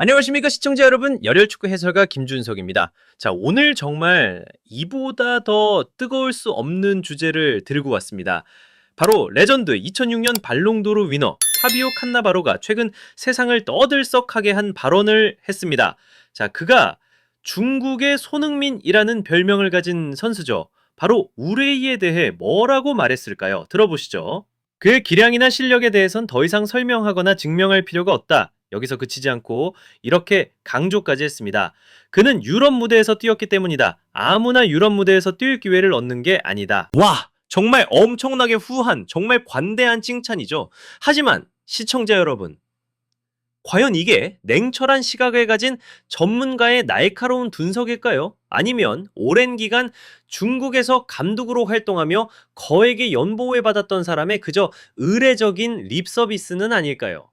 안녕하십니까 시청자 여러분, 열혈축구 해설가 김준석입니다. 자, 오늘 정말 이보다 더 뜨거울 수 없는 주제를 들고 왔습니다. 바로 레전드 2006년 발롱도르 위너 파비오 칸나바로가 최근 세상을 떠들썩하게 한 발언을 했습니다. 자, 그가 중국의 손흥민이라는 별명을 가진 선수죠. 바로 우레이에 대해 뭐라고 말했을까요? 들어보시죠. 그의 기량이나 실력에 대해선 더 이상 설명하거나 증명할 필요가 없다. 여기서 그치지 않고 이렇게 강조까지 했습니다. 그는 유럽 무대에서 뛰었기 때문이다. 아무나 유럽 무대에서 뛸 기회를 얻는 게 아니다. 와! 정말 엄청나게 후한, 정말 관대한 칭찬이죠. 하지만 시청자 여러분, 과연 이게 냉철한 시각을 가진 전문가의 날카로운 분석일까요? 아니면 오랜 기간 중국에서 감독으로 활동하며 거액의 연봉을 받았던 사람의 그저 의례적인 립서비스는 아닐까요?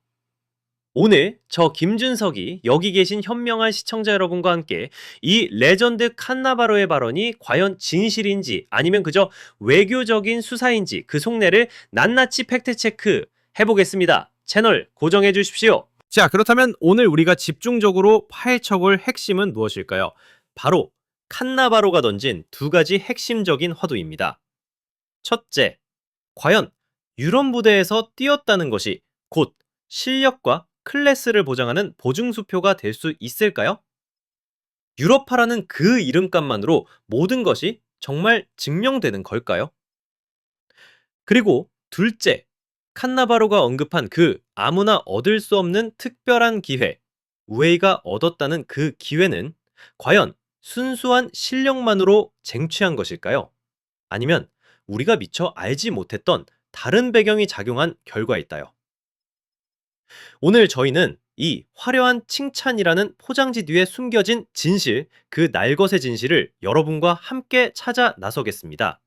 오늘 저 김준석이 여기 계신 현명한 시청자 여러분과 함께 이 레전드 칸나바로의 발언이 과연 진실인지 아니면 그저 외교적인 수사인지 그 속내를 낱낱이 팩트체크 해보겠습니다. 채널 고정해 주십시오. 자, 그렇다면 오늘 우리가 집중적으로 파헤쳐볼 핵심은 무엇일까요? 바로 칸나바로가 던진 두 가지 핵심적인 화두입니다. 첫째, 과연 유럽 무대에서 뛰었다는 것이 곧 실력과 클래스를 보장하는 보증수표가 될 수 있을까요? 유럽파라는 그 이름값만으로 모든 것이 정말 증명되는 걸까요? 그리고 둘째, 칸나바로가 언급한 그 아무나 얻을 수 없는 특별한 기회, 우웨이가 얻었다는 그 기회는 과연 순수한 실력만으로 쟁취한 것일까요? 아니면 우리가 미처 알지 못했던 다른 배경이 작용한 결과일까요? 오늘 저희는 이 화려한 칭찬이라는 포장지 뒤에 숨겨진 진실, 그 날것의 진실을 여러분과 함께 찾아 나서겠습니다.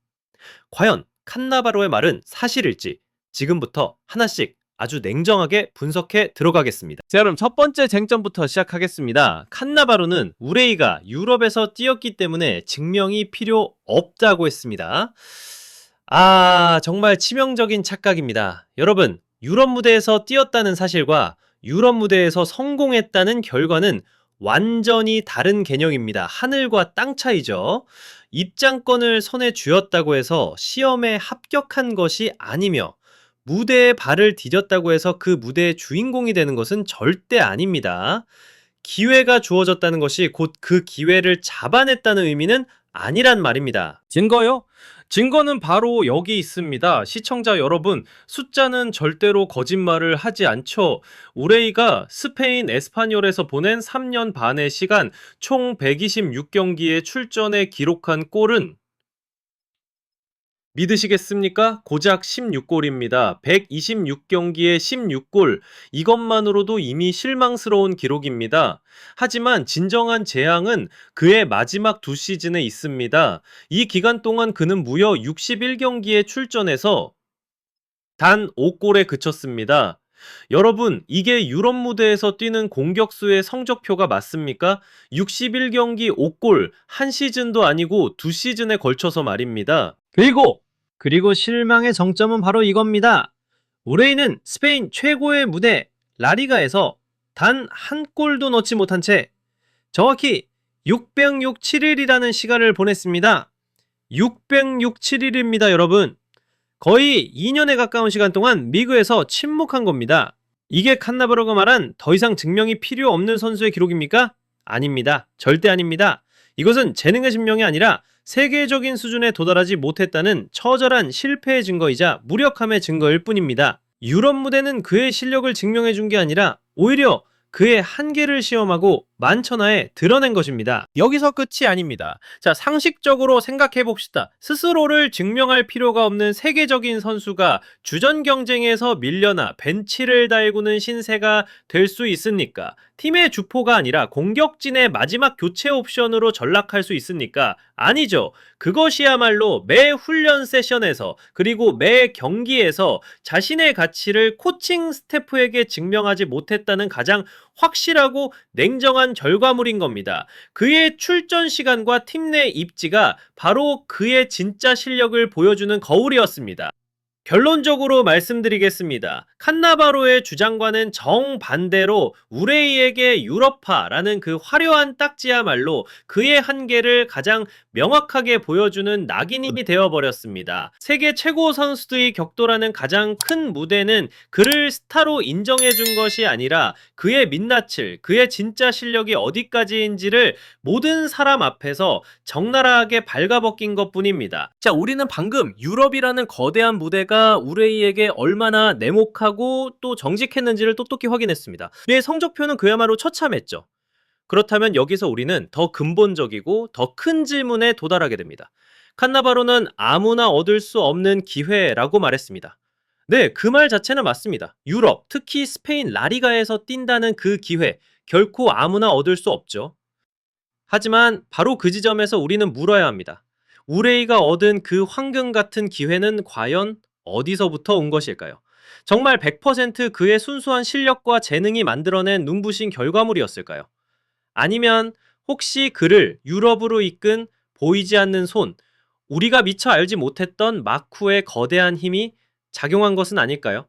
과연 칸나바로의 말은 사실일지 지금부터 하나씩 아주 냉정하게 분석해 들어가겠습니다. 자, 그럼 첫 번째 쟁점부터 시작하겠습니다. 칸나바로는 우레이가 유럽에서 뛰었기 때문에 증명이 필요 없다고 했습니다. 정말 치명적인 착각입니다. 여러분, 유럽 무대에서 뛰었다는 사실과 유럽 무대에서 성공했다는 결과는 완전히 다른 개념입니다. 하늘과 땅 차이죠. 입장권을 손에 쥐었다고 해서 시험에 합격한 것이 아니며 무대에 발을 디뎠다고 해서 그 무대의 주인공이 되는 것은 절대 아닙니다. 기회가 주어졌다는 것이 곧 그 기회를 잡아냈다는 의미는 아니란 말입니다. 증거요? 증거는 바로 여기 있습니다. 시청자 여러분, 숫자는 절대로 거짓말을 하지 않죠. 우레이가 스페인 에스파뇰에서 보낸 3년 반의 시간 총 126경기에 출전해 기록한 골은 믿으시겠습니까? 고작 16골입니다. 126경기에 16골. 이것만으로도 이미 실망스러운 기록입니다. 하지만 진정한 재앙은 그의 마지막 두 시즌에 있습니다. 이 기간 동안 그는 무려 61경기에 출전해서 단 5골에 그쳤습니다. 여러분, 이게 유럽 무대에서 뛰는 공격수의 성적표가 맞습니까? 61경기 5골, 한 시즌도 아니고 두 시즌에 걸쳐서 말입니다. 그리고 실망의 정점은 바로 이겁니다. 우레이는 스페인 최고의 무대 라리가에서 단 한 골도 넣지 못한 채 정확히 667일이라는 시간을 보냈습니다. 667일입니다, 여러분. 거의 2년에 가까운 시간 동안 리그에서 침묵한 겁니다. 이게 칸나바로가 말한 더 이상 증명이 필요 없는 선수의 기록입니까? 아닙니다. 절대 아닙니다. 이것은 재능의 증명이 아니라 세계적인 수준에 도달하지 못했다는 처절한 실패의 증거이자 무력함의 증거일 뿐입니다. 유럽 무대는 그의 실력을 증명해 준 게 아니라 오히려 그의 한계를 시험하고 만천하에 드러낸 것입니다. 여기서 끝이 아닙니다. 자, 상식적으로 생각해 봅시다. 스스로를 증명할 필요가 없는 세계적인 선수가 주전 경쟁에서 밀려나 벤치를 달구는 신세가 될 수 있습니까? 팀의 주포가 아니라 공격진의 마지막 교체 옵션으로 전락할 수 있습니까? 아니죠. 그것이야말로 매 훈련 세션에서 그리고 매 경기에서 자신의 가치를 코칭 스태프에게 증명하지 못했다는 가장 확실하고 냉정한 결과물인 겁니다. 그의 출전 시간과 팀 내 입지가 바로 그의 진짜 실력을 보여주는 거울이었습니다. 결론적으로 말씀드리겠습니다. 칸나바로의 주장과는 정반대로 우레이에게 유럽파라는 그 화려한 딱지야말로 그의 한계를 가장 명확하게 보여주는 낙인이 되어버렸습니다. 세계 최고 선수들이 격돌하는 가장 큰 무대는 그를 스타로 인정해준 것이 아니라 그의 민낯을, 그의 진짜 실력이 어디까지인지를 모든 사람 앞에서 적나라하게 발가벗긴 것뿐입니다. 자, 우리는 방금 유럽이라는 거대한 무대가 우레이에게 얼마나 냉혹하고 또 정직했는지를 똑똑히 확인했습니다. 그의 성적표는 그야말로 처참했죠. 그렇다면 여기서 우리는 더 근본적이고 더 큰 질문에 도달하게 됩니다. 칸나바로는 아무나 얻을 수 없는 기회라고 말했습니다. 네, 그 말 자체는 맞습니다. 유럽, 특히 스페인 라리가에서 뛴다는 그 기회, 결코 아무나 얻을 수 없죠. 하지만 바로 그 지점에서 우리는 물어야 합니다. 우레이가 얻은 그 황금 같은 기회는 과연 어디서부터 온 것일까요? 정말 100% 그의 순수한 실력과 재능이 만들어낸 눈부신 결과물이었을까요? 아니면 혹시 그를 유럽으로 이끈 보이지 않는 손, 우리가 미처 알지 못했던 마쿠의 거대한 힘이 작용한 것은 아닐까요?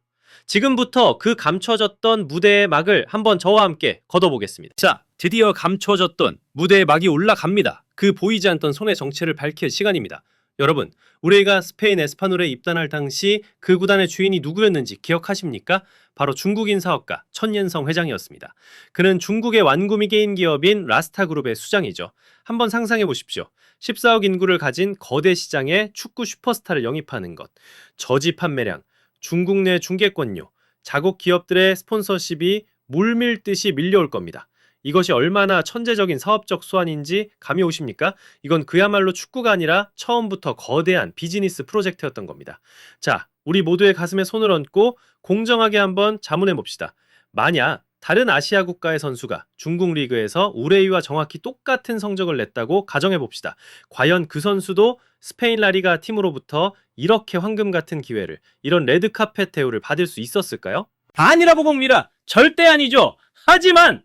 지금부터 그 감춰졌던 무대의 막을 한번 저와 함께 걷어보겠습니다. 자, 드디어 감춰졌던 무대의 막이 올라갑니다. 그 보이지 않던 손의 정체를 밝힐 시간입니다. 여러분, 우레이가 스페인 에스파뇰에 입단할 당시 그 구단의 주인이 누구였는지 기억하십니까? 바로 중국인 사업가 천옌성 회장이었습니다. 그는 중국의 완구미 개인 기업인 라스타그룹의 수장이죠. 한번 상상해 보십시오. 14억 인구를 가진 거대 시장에 축구 슈퍼스타를 영입하는 것, 저지 판매량, 중국 내 중개권료, 자국 기업들의 스폰서십이 물밀듯이 밀려올 겁니다. 이것이 얼마나 천재적인 사업적 수완인지 감이 오십니까? 이건 그야말로 축구가 아니라 처음부터 거대한 비즈니스 프로젝트였던 겁니다. 자, 우리 모두의 가슴에 손을 얹고 공정하게 한번 자문해 봅시다. 만약 다른 아시아 국가의 선수가 중국 리그에서 우레이와 정확히 똑같은 성적을 냈다고 가정해 봅시다. 과연 그 선수도 스페인 라리가 팀으로부터 이렇게 황금 같은 기회를, 이런 레드카펫 대우를 받을 수 있었을까요? 아니라고 봅니다. 절대 아니죠. 하지만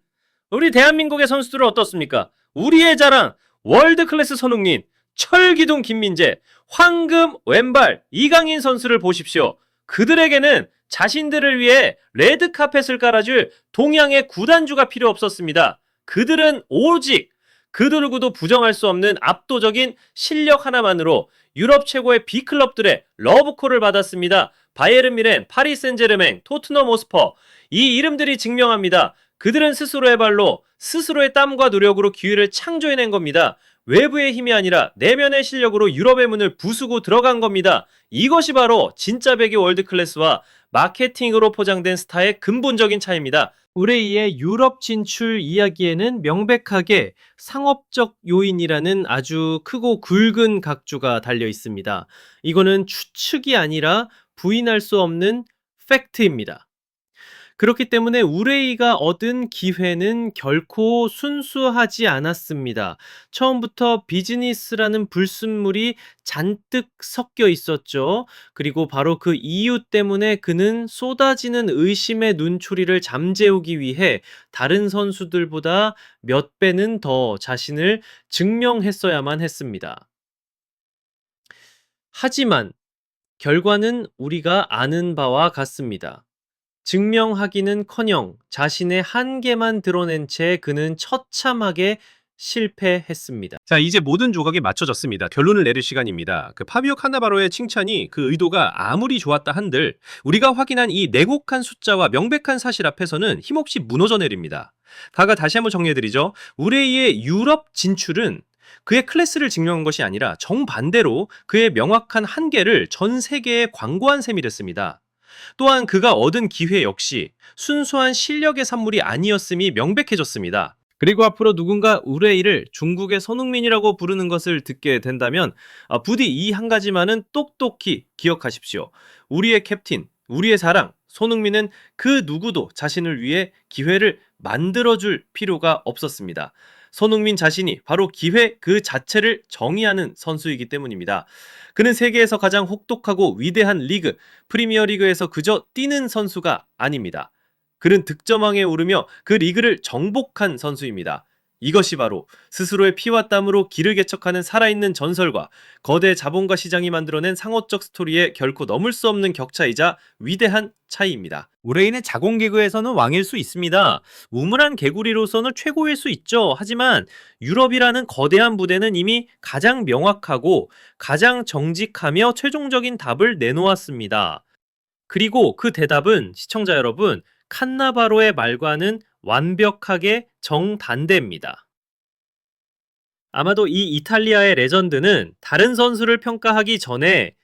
우리 대한민국의 선수들은 어떻습니까? 우리의 자랑, 월드클래스 손흥민, 철기둥 김민재, 황금 왼발 이강인 선수를 보십시오. 그들에게는 자신들을 위해 레드카펫을 깔아줄 동양의 구단주가 필요 없었습니다. 그들은 오직 그 누구도 부정할 수 없는 압도적인 실력 하나만으로 유럽 최고의 B클럽들의 러브콜을 받았습니다. 바이에른 뮌헨, 파리 생제르맹, 토트넘 호스퍼, 이 이름들이 증명합니다. 그들은 스스로의 발로, 스스로의 땀과 노력으로 기회를 창조해낸 겁니다. 외부의 힘이 아니라 내면의 실력으로 유럽의 문을 부수고 들어간 겁니다. 이것이 바로 진짜 백의 월드클래스와 마케팅으로 포장된 스타의 근본적인 차이입니다. 우레이의 유럽 진출 이야기에는 명백하게 상업적 요인이라는 아주 크고 굵은 각주가 달려 있습니다. 이거는 추측이 아니라 부인할 수 없는 팩트입니다. 그렇기 때문에 우레이가 얻은 기회는 결코 순수하지 않았습니다. 처음부터 비즈니스라는 불순물이 잔뜩 섞여 있었죠. 그리고 바로 그 이유 때문에 그는 쏟아지는 의심의 눈초리를 잠재우기 위해 다른 선수들보다 몇 배는 더 자신을 증명했어야만 했습니다. 하지만 결과는 우리가 아는 바와 같습니다. 증명하기는커녕 자신의 한계만 드러낸 채 그는 처참하게 실패했습니다. 자, 이제 모든 조각이 맞춰졌습니다. 결론을 내릴 시간입니다. 그 파비오 카나바로의 칭찬이 그 의도가 아무리 좋았다 한들 우리가 확인한 이 냉혹한 숫자와 명백한 사실 앞에서는 힘없이 무너져 내립니다. 다시 한번 정리해드리죠. 우레이의 유럽 진출은 그의 클래스를 증명한 것이 아니라 정반대로 그의 명확한 한계를 전 세계에 광고한 셈이 됐습니다. 또한 그가 얻은 기회 역시 순수한 실력의 산물이 아니었음이 명백해졌습니다. 그리고 앞으로 누군가 우레이를 중국의 손흥민이라고 부르는 것을 듣게 된다면 부디 이 한 가지만은 똑똑히 기억하십시오. 우리의 캡틴, 우리의 사랑, 손흥민은 그 누구도 자신을 위해 기회를 만들어줄 필요가 없었습니다. 손흥민 자신이 바로 기회 그 자체를 정의하는 선수이기 때문입니다. 그는 세계에서 가장 혹독하고 위대한 리그, 프리미어리그에서 그저 뛰는 선수가 아닙니다. 그는 득점왕에 오르며 그 리그를 정복한 선수입니다. 이것이 바로 스스로의 피와 땀으로 길을 개척하는 살아있는 전설과 거대 자본과 시장이 만들어낸 상호적 스토리의 결코 넘을 수 없는 격차이자 위대한 차이입니다. 의뢰인의 자공개그에서는 왕일 수 있습니다. 우물한 개구리로서는 최고일 수 있죠. 하지만 유럽이라는 거대한 부대는 이미 가장 명확하고 가장 정직하며 최종적인 답을 내놓았습니다. 그리고 그 대답은 시청자 여러분, 칸나바로의 말과는 완벽하게 정반대입니다. 아마도 이 이탈리아의 레전드는 다른 선수를 평가하기 전에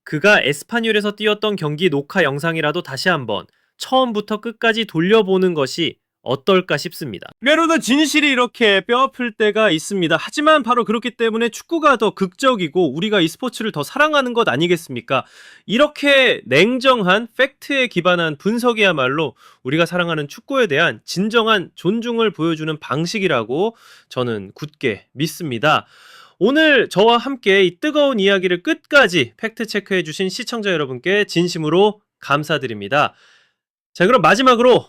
그가 에스파뇰에서 뛰었던 경기 녹화 영상이라도 다시 한번 처음부터 끝까지 돌려보는 것이 어떨까 싶습니다. 때로는 진실이 이렇게 뼈아플 때가 있습니다. 하지만 바로 그렇기 때문에 축구가 더 극적이고 우리가 이 스포츠를 더 사랑하는 것 아니겠습니까? 이렇게 냉정한 팩트에 기반한 분석이야말로 우리가 사랑하는 축구에 대한 진정한 존중을 보여주는 방식이라고 저는 굳게 믿습니다. 오늘 저와 함께 이 뜨거운 이야기를 끝까지 팩트 체크해주신 시청자 여러분께 진심으로 감사드립니다. 자, 그럼 마지막으로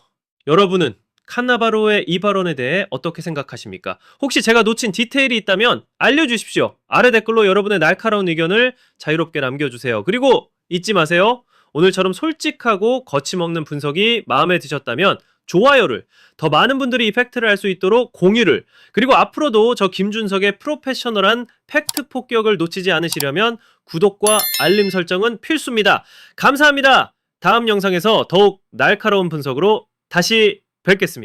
여러분은 칸나바로의 이 발언에 대해 어떻게 생각하십니까? 혹시 제가 놓친 디테일이 있다면 알려주십시오. 아래 댓글로 여러분의 날카로운 의견을 자유롭게 남겨주세요. 그리고 잊지 마세요. 오늘처럼 솔직하고 거침없는 분석이 마음에 드셨다면 좋아요를, 더 많은 분들이 이 팩트를 알 수 있도록 공유를, 그리고 앞으로도 저 김준석의 프로페셔널한 팩트 폭격을 놓치지 않으시려면 구독과 알림 설정은 필수입니다. 감사합니다. 다음 영상에서 더욱 날카로운 분석으로 다시 뵙겠습니다.